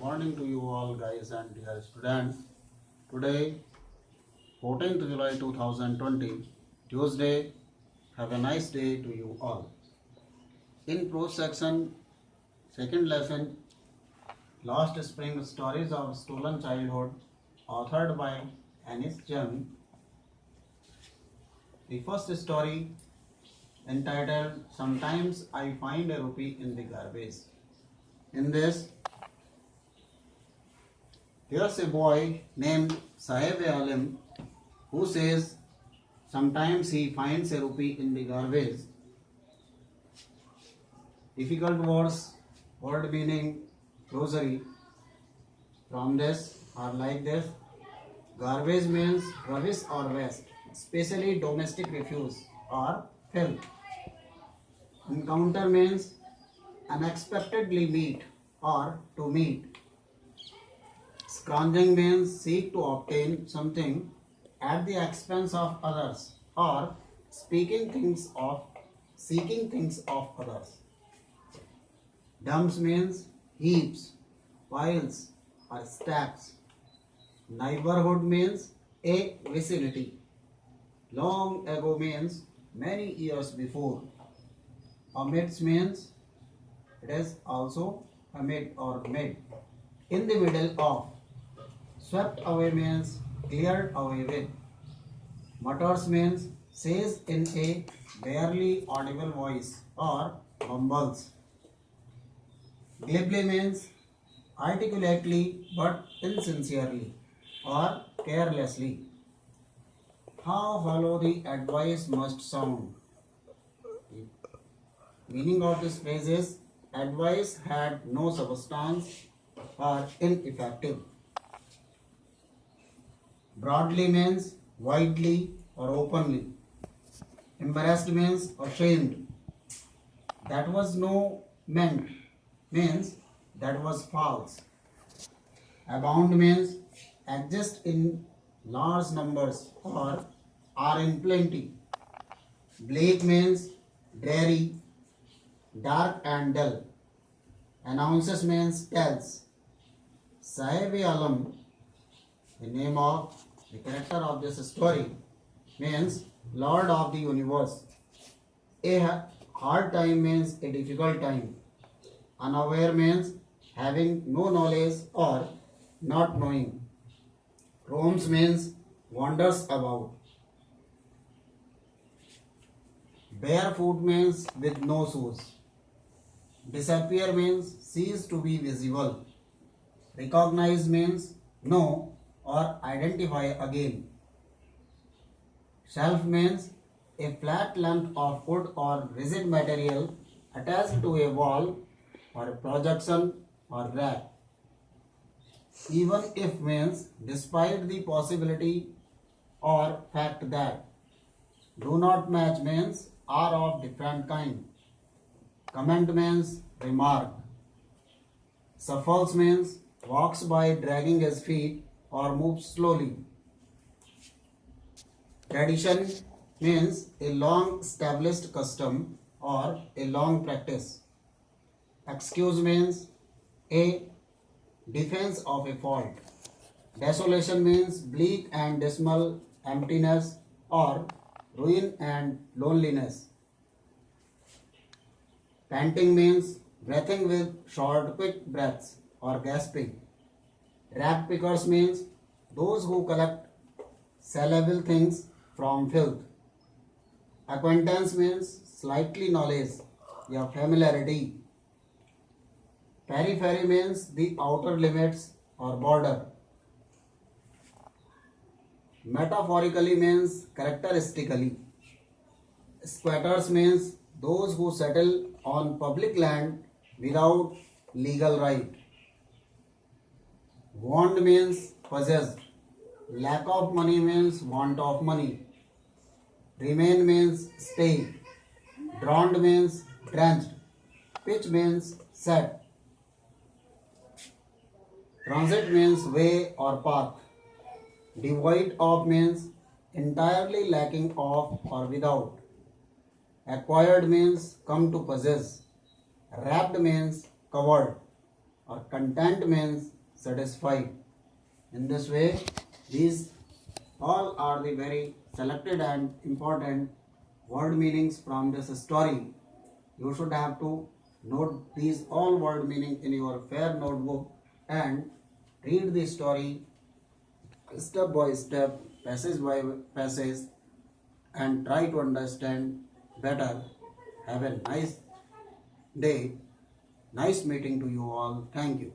Morning to you all guys and dear students. Today 14th July 2020 Tuesday. Have a nice day to you all. In prose section second lesson Lost Spring Stories of Stolen Childhood authored by Anis Jung. The first story entitled Sometimes I Find a Rupee in the Garbage. In this here's a boy named Sahib Alim who says sometimes he finds a rupee in the garbage. Difficult words, word meaning, glossary from this are like this. Garbage means rubbish or waste, especially domestic refuse or filth. Encounter means unexpectedly meet or to meet. Scrounging means seek to obtain something at the expense of others or seeking things of others. Dumps means heaps, piles or stacks. Neighborhood means a vicinity. Long ago means many years before. Amidst means it is also amid or mid. In the middle of. Swept away means cleared away with. Mutters means says in a barely audible voice or mumbles. Glibly means articulately but insincerely or carelessly. How hollow the advice must sound. Meaning of this phrase is advice had no substance or ineffective. Broadly means widely or openly. Embarrassed means ashamed. That was no meant means that was false. Abound means exist in large numbers or are in plenty. Bleak means dreary, dark and dull. Announces means tells. Sahib Alam, the name of the character of this story, means Lord of the Universe. A hard time means a difficult time. Unaware means having no knowledge or not knowing. Roams means wanders about. Barefoot means with no shoes. Disappear means cease to be visible. Recognize means know or identify again. Shelf means a flat length of wood or rigid material attached to a wall or a projection or rack. Even if means despite the possibility or fact that. Do not match means are of different kind. Comment means remark. Shuffles means walks by dragging his feet or moves slowly. Tradition means a long established custom or a long practice. Excuse means a defense of a fault. Desolation means bleak and dismal emptiness or ruin and loneliness. Panting means breathing with short, quick breaths or gasping. Rag pickers means those who collect sellable things from filth. Acquaintance means slightly knowledge or familiarity. Periphery means the outer limits or border. Metaphorically means characteristically. Squatters means those who settle on public land without legal right. Want means possessed. Lack of money means want of money. Remain means stay. Drowned means drenched. Pitch means set. Transit means way or path. Devoid of means entirely lacking of or without. Acquired means come to possess. Wrapped means covered or content means satisfied. In this way, these all are the very selected and important word meanings from this story. You should have to note these all word meaning in your fair notebook and read the story step by step, passage by passage, and try to understand better. Have a nice day. Nice meeting to you all. Thank you.